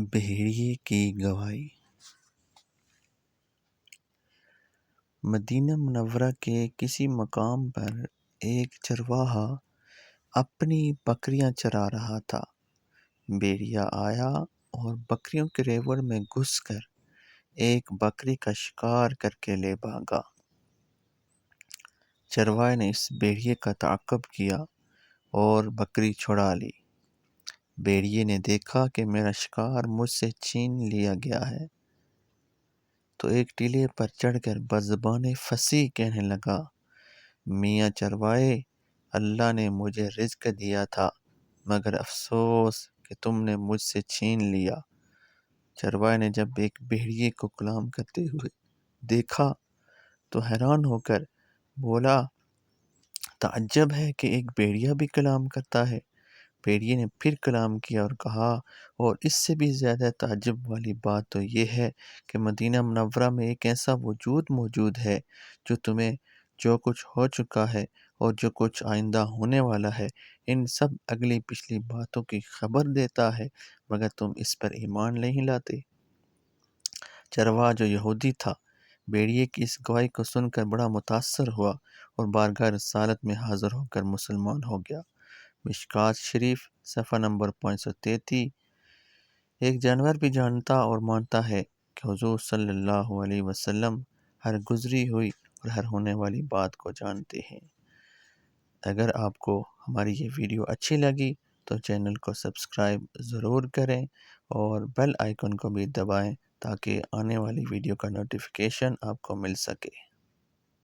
بھیڑیے کی گواہی۔ مدینہ منورہ کے کسی مقام پر ایک چرواہا اپنی بکریاں چرا رہا تھا۔ بھیڑیا آیا اور بکریوں کے ریوڑ میں گھس کر ایک بکری کا شکار کر کے لے بھاگا۔ چرواہے نے اس بھیڑیے کا تعاقب کیا اور بکری چھڑا لی۔ بھیڑیے نے دیکھا کہ میرا شکار مجھ سے چھین لیا گیا ہے، تو ایک ٹیلے پر چڑھ کر بزبان فصیح کہنے لگا، میاں چرواہے، اللہ نے مجھے رزق دیا تھا، مگر افسوس کہ تم نے مجھ سے چھین لیا۔ چرواہے نے جب ایک بھیڑیے کو کلام کرتے ہوئے دیکھا تو حیران ہو کر بولا، تعجب ہے کہ ایک بھیڑیا بھی کلام کرتا ہے۔ بھیڑیے نے پھر کلام کیا اور کہا، اور اس سے بھی زیادہ تعجب والی بات تو یہ ہے کہ مدینہ منورہ میں ایک ایسا وجود موجود ہے جو تمہیں جو کچھ ہو چکا ہے اور جو کچھ آئندہ ہونے والا ہے، ان سب اگلی پچھلی باتوں کی خبر دیتا ہے، مگر تم اس پر ایمان نہیں لاتے۔ چرواہا جو یہودی تھا، بھیڑیے کی اس گواہی کو سن کر بڑا متاثر ہوا اور بارگاہ رسالت میں حاضر ہو کر مسلمان ہو گیا۔ مشکوٰۃ شریف صفحہ نمبر 533۔ ایک جانور بھی جانتا اور مانتا ہے کہ حضور صلی اللہ علیہ وسلم ہر گزری ہوئی اور ہر ہونے والی بات کو جانتے ہیں۔ اگر آپ کو ہماری یہ ویڈیو اچھی لگی تو چینل کو سبسکرائب ضرور کریں اور بیل آئیکن کو بھی دبائیں تاکہ آنے والی ویڈیو کا نوٹیفیکیشن آپ کو مل سکے۔